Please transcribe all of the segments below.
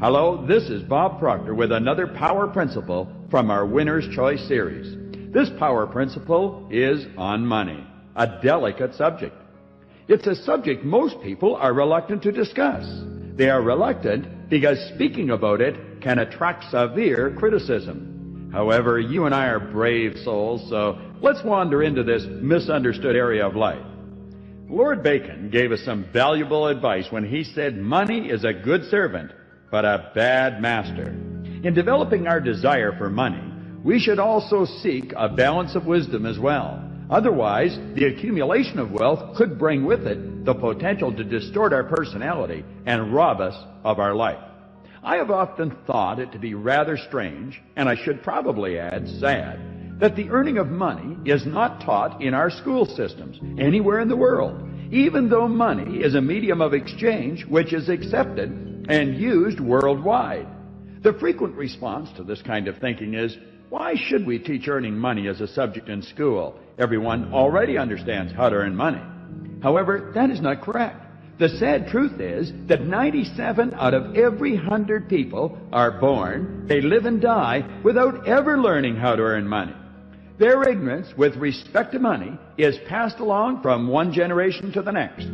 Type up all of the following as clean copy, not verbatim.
Hello, this is Bob Proctor with another power principle from our Winner's Choice series. This power principle is on money, a delicate subject. It's a subject most people are reluctant to discuss. They are reluctant because speaking about it can attract severe criticism. However, you and I are brave souls, so let's wander into this misunderstood area of life. Lord Bacon gave us some valuable advice when he said money is a good servant, but a bad master. In developing our desire for money, we should also seek a balance of wisdom as well. Otherwise, the accumulation of wealth could bring with it the potential to distort our personality and rob us of our life. I have often thought it to be rather strange, and I should probably add sad, that the earning of money is not taught in our school systems anywhere in the world, even though money is a medium of exchange which is accepted and used worldwide. The frequent response to this kind of thinking is, why should we teach earning money as a subject in school? Everyone already understands how to earn money. However, that is not correct. The sad truth is that 97 out of every 100 people are born, they live and die without ever learning how to earn money. Their ignorance with respect to money is passed along from one generation to the next.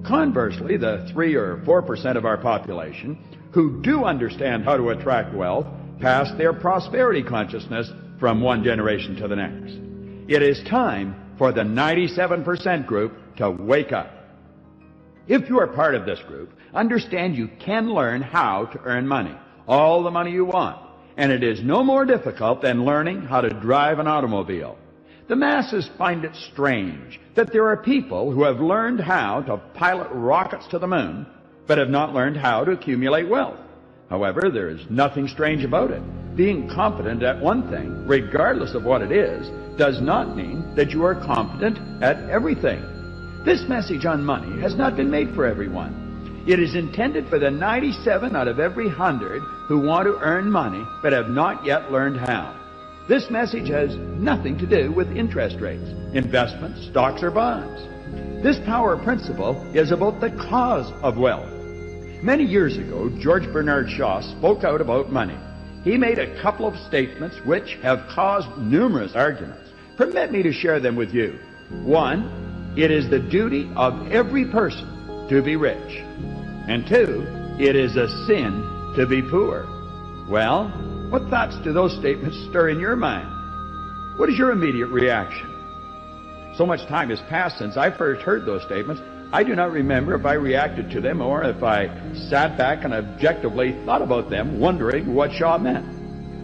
Conversely, the 3 or 4% of our population who do understand how to attract wealth pass their prosperity consciousness from one generation to the next. It is time for the 97% group to wake up. If you are part of this group, understand you can learn how to earn money, all the money you want, and it is no more difficult than learning how to drive an automobile. The masses find it strange that there are people who have learned how to pilot rockets to the moon, but have not learned how to accumulate wealth. However, there is nothing strange about it. Being competent at one thing, regardless of what it is, does not mean that you are competent at everything. This message on money has not been made for everyone. It is intended for the 97 out of every 100 who want to earn money but have not yet learned how. This message has nothing to do with interest rates, investments, stocks, or bonds. This power principle is about the cause of wealth. Many years ago, George Bernard Shaw spoke out about money. He made a couple of statements which have caused numerous arguments. Permit me to share them with you. 1, it is the duty of every person to be rich. And 2, it is a sin to be poor. Well, what thoughts do those statements stir in your mind? What is your immediate reaction? So much time has passed since I first heard those statements, I do not remember if I reacted to them or if I sat back and objectively thought about them, wondering what Shaw meant.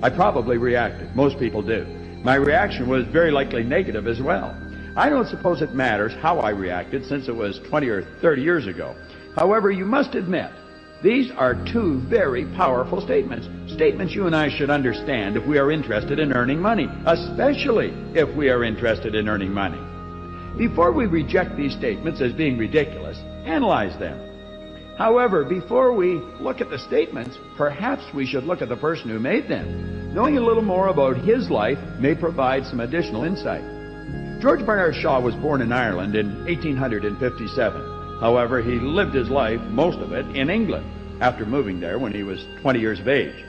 I probably reacted. Most people do. My reaction was very likely negative as well. I don't suppose it matters how I reacted since it was 20 or 30 years ago. However, you must admit, these are two very powerful statements. Statements you and I should understand if we are interested in earning money, especially if we are interested in earning money. Before we reject these statements as being ridiculous, analyze them. However, before we look at the statements, perhaps we should look at the person who made them. Knowing a little more about his life may provide some additional insight. George Bernard Shaw was born in Ireland in 1857. However, he lived his life, most of it, in England, after moving there when he was 20 years of age.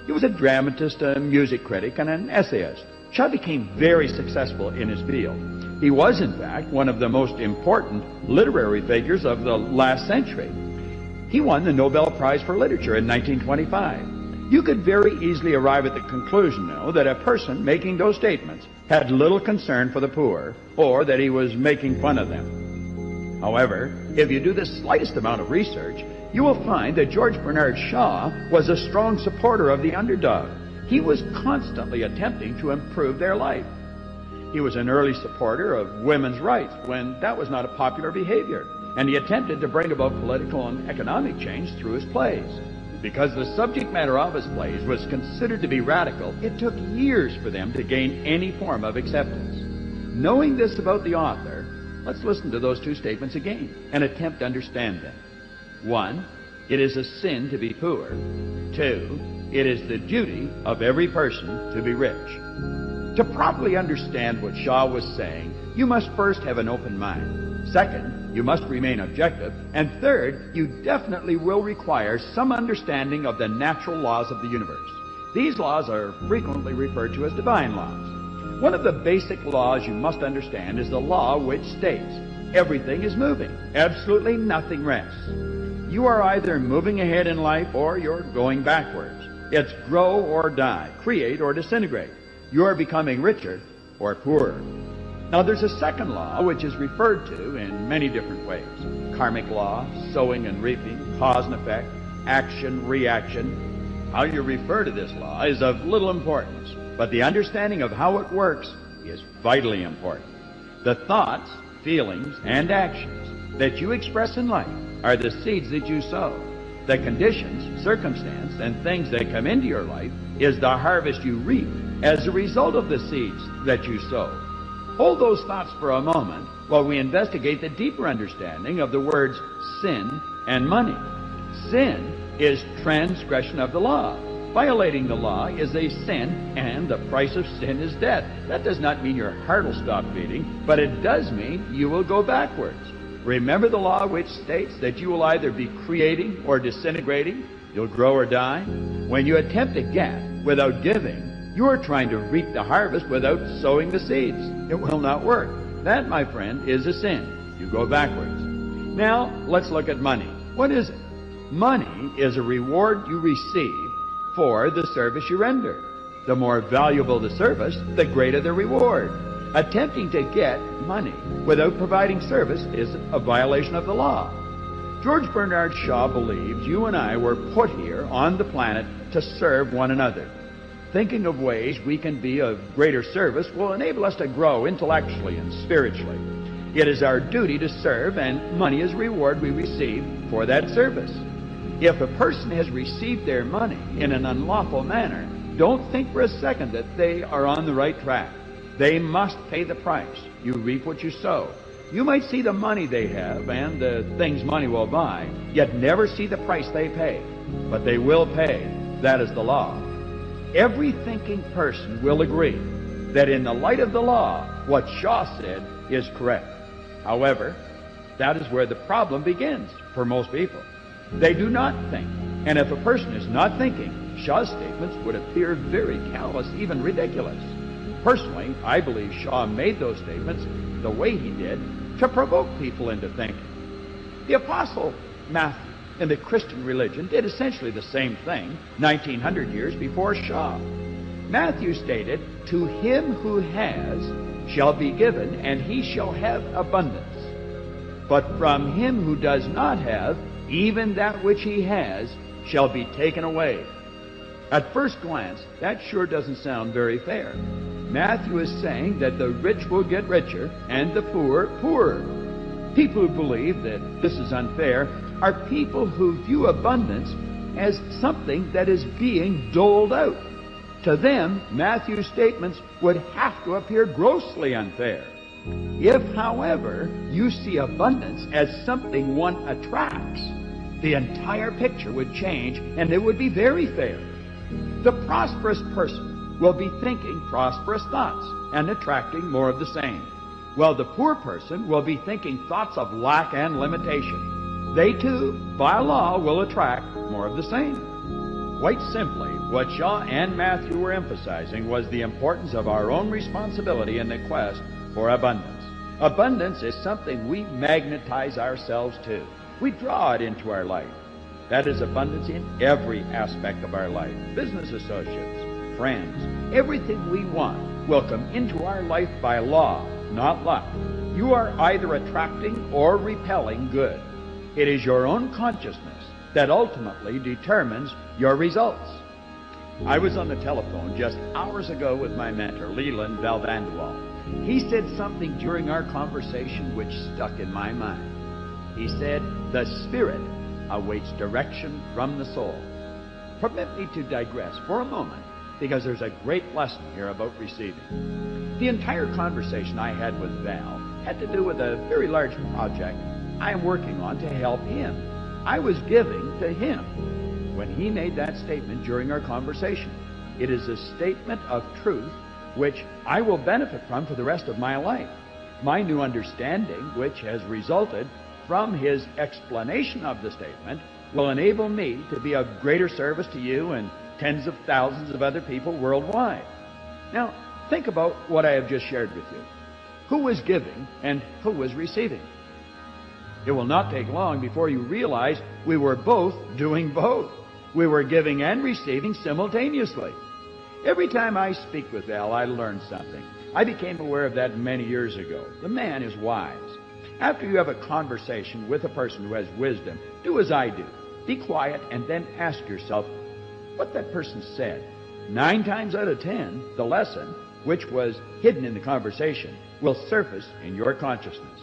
He was a dramatist, a music critic, and an essayist. Shaw became very successful in his field. He was, in fact, one of the most important literary figures of the last century. He won the Nobel Prize for Literature in 1925. You could very easily arrive at the conclusion, though, that a person making those statements had little concern for the poor, or that he was making fun of them. However, if you do the slightest amount of research, you will find that George Bernard Shaw was a strong supporter of the underdog. He was constantly attempting to improve their life. He was an early supporter of women's rights when that was not a popular behavior, and he attempted to bring about political and economic change through his plays. Because the subject matter of his plays was considered to be radical, it took years for them to gain any form of acceptance. Knowing this about the author, let's listen to those two statements again and attempt to understand them. 1, it is a sin to be poor. 2, it is the duty of every person to be rich. To properly understand what Shaw was saying, you must first have an open mind. Second, you must remain objective. And third, you definitely will require some understanding of the natural laws of the universe. These laws are frequently referred to as divine laws. One of the basic laws you must understand is the law which states everything is moving. Absolutely nothing rests. You are either moving ahead in life or you're going backwards. It's grow or die, create or disintegrate. You are becoming richer or poorer. Now there's a second law which is referred to in many different ways. Karmic law, sowing and reaping, cause and effect, action, reaction. How you refer to this law is of little importance, but the understanding of how it works is vitally important. The thoughts, feelings, and actions that you express in life are the seeds that you sow. The conditions, circumstance, and things that come into your life is the harvest you reap as a result of the seeds that you sow. Hold those thoughts for a moment while we investigate the deeper understanding of the words sin and money. Sin is transgression of the law. Violating the law is a sin, and the price of sin is death. That does not mean your heart will stop beating, but it does mean you will go backwards. Remember the law which states that you will either be creating or disintegrating. You'll grow or die. When you attempt to get without giving, you are trying to reap the harvest without sowing the seeds. It will not work. That, my friend, is a sin. You go backwards. Now, let's look at money. What is it? Money is a reward you receive for the service you render. The more valuable the service, the greater the reward. Attempting to get money without providing service is a violation of the law. George Bernard Shaw believes you and I were put here on the planet to serve one another. Thinking of ways we can be of greater service will enable us to grow intellectually and spiritually. It is our duty to serve, and money is a reward we receive for that service. If a person has received their money in an unlawful manner, don't think for a second that they are on the right track. They must pay the price. You reap what you sow. You might see the money they have and the things money will buy, yet never see the price they pay. But they will pay. That is the law. Every thinking person will agree that in the light of the law, what Shaw said is correct. However, that is where the problem begins for most people. They do not think. And if a person is not thinking, Shaw's statements would appear very callous, even ridiculous. Personally, I believe Shaw made those statements the way he did to provoke people into thinking. The Apostle Matthew in the Christian religion did essentially the same thing 1900 years before Shaw. Matthew stated, "To him who has shall be given, and he shall have abundance. But from him who does not have, even that which he has shall be taken away." At first glance, that sure doesn't sound very fair. Matthew is saying that the rich will get richer and the poor poorer. People who believe that this is unfair are people who view abundance as something that is being doled out. To them, Matthew's statements would have to appear grossly unfair. If, however, you see abundance as something one attracts, the entire picture would change and it would be very fair. The prosperous person will be thinking prosperous thoughts and attracting more of the same, while the poor person will be thinking thoughts of lack and limitation. They too, by law, will attract more of the same. Quite simply, what Shaw and Matthew were emphasizing was the importance of our own responsibility in the quest for abundance. Abundance is something we magnetize ourselves to. We draw it into our life. That is abundance in every aspect of our life. Business associates, friends, everything we want will come into our life by law, not luck. You are either attracting or repelling good. It is your own consciousness that ultimately determines your results. I was on the telephone just hours ago with my mentor, Leland Valvandual. He said something during our conversation which stuck in my mind. He said, "The spirit awaits direction from the soul." Permit me to digress for a moment, because there's a great lesson here about receiving. The entire conversation I had with Val had to do with a very large project I am working on to help him. I was giving to him when he made that statement during our conversation. It is a statement of truth which I will benefit from for the rest of my life. My new understanding, which has resulted from his explanation of the statement, will enable me to be of greater service to you and tens of thousands of other people worldwide. Now, think about what I have just shared with you. Who was giving and who was receiving? It will not take long before you realize we were both doing both. We were giving and receiving simultaneously. Every time I speak with Al, I learn something. I became aware of that many years ago. The man is wise. After you have a conversation with a person who has wisdom, do as I do. Be quiet and then ask yourself what that person said. 9 times out of 10, the lesson, which was hidden in the conversation, will surface in your consciousness.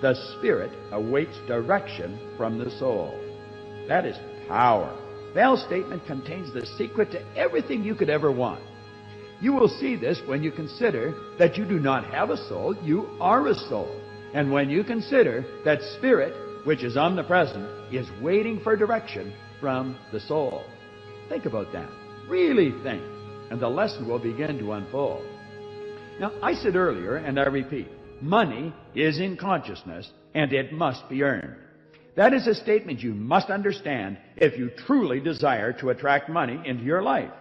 The Spirit awaits direction from the soul. That is power. Val's statement contains the secret to everything you could ever want. You will see this when you consider that you do not have a soul, you are a soul. And when you consider that Spirit, which is omnipresent, is waiting for direction from the soul. Think about that. Really think. And the lesson will begin to unfold. Now, I said earlier, and I repeat, money is in consciousness, and it must be earned. That is a statement you must understand if you truly desire to attract money into your life.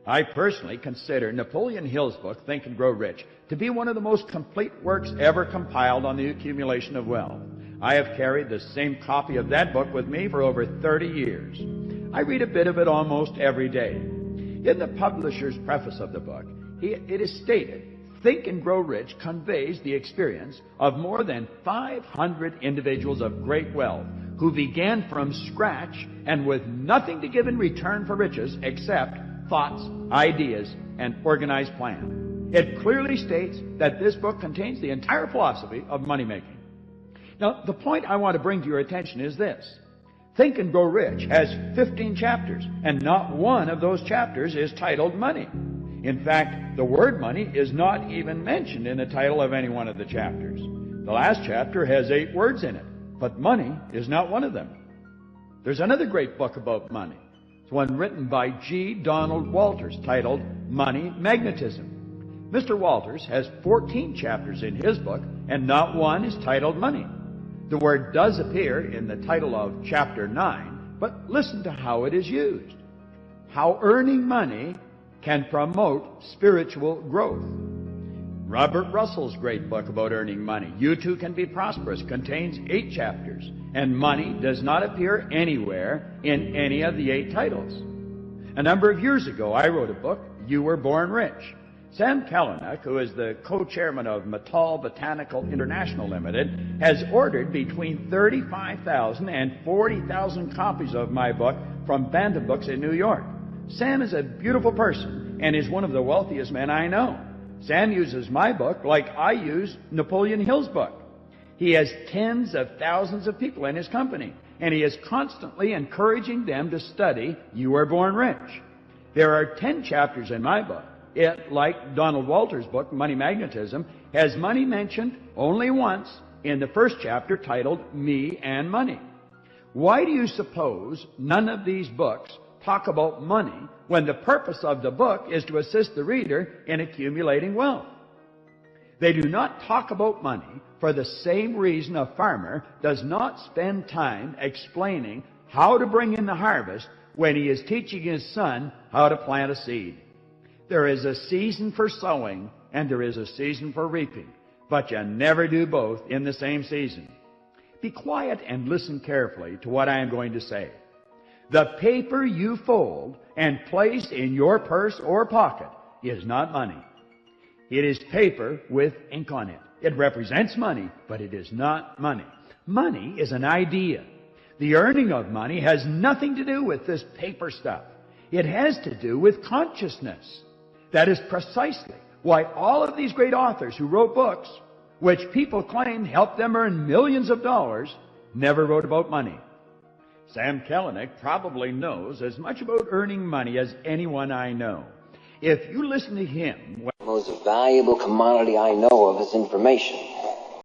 I personally consider Napoleon Hill's book, Think and Grow Rich, to be one of the most complete works ever compiled on the accumulation of wealth. I have carried the same copy of that book with me for over 30 years. I read a bit of it almost every day. In the publisher's preface of the book, it is stated, Think and Grow Rich conveys the experience of more than 500 individuals of great wealth who began from scratch and with nothing to give in return for riches except thoughts, ideas, and organized plan. It clearly states that this book contains the entire philosophy of money making. Now, the point I want to bring to your attention is this. Think and Grow Rich has 15 chapters, and not one of those chapters is titled Money. In fact, the word money is not even mentioned in the title of any one of the chapters. The last chapter has 8 words in it, but money is not one of them. There's another great book about money. It's one written by G. Donald Walters titled Money Magnetism. Mr. Walters has 14 chapters in his book, and not one is titled Money. The word does appear in the title of chapter 9, but listen to how it is used. How earning money can promote spiritual growth. Robert Russell's great book about earning money, You Too Can Be Prosperous, contains 8 chapters, and money does not appear anywhere in any of the 8 titles. A number of years ago, I wrote a book, You Were Born Rich. Sam Kalanick, who is the co-chairman of Matal Botanical International Limited, has ordered between 35,000 and 40,000 copies of my book from Bantam Books in New York. Sam is a beautiful person and is one of the wealthiest men I know. Sam uses my book like I use Napoleon Hill's book. He has tens of thousands of people in his company, and he is constantly encouraging them to study You Were Born Rich. There are 10 chapters in my book. It, like Donald Walters' book, Money Magnetism, has money mentioned only once in the first chapter titled Me and Money. Why do you suppose none of these books talk about money when the purpose of the book is to assist the reader in accumulating wealth? They do not talk about money for the same reason a farmer does not spend time explaining how to bring in the harvest when he is teaching his son how to plant a seed. There is a season for sowing and there is a season for reaping, but you never do both in the same season. Be quiet and listen carefully to what I am going to say. The paper you fold and place in your purse or pocket is not money. It is paper with ink on it. It represents money, but it is not money. Money is an idea. The earning of money has nothing to do with this paper stuff. It has to do with consciousness. That is precisely why all of these great authors who wrote books, which people claim helped them earn millions of dollars, never wrote about money. Sam Kalanick probably knows as much about earning money as anyone I know. If you listen to him... The most valuable commodity I know of is information.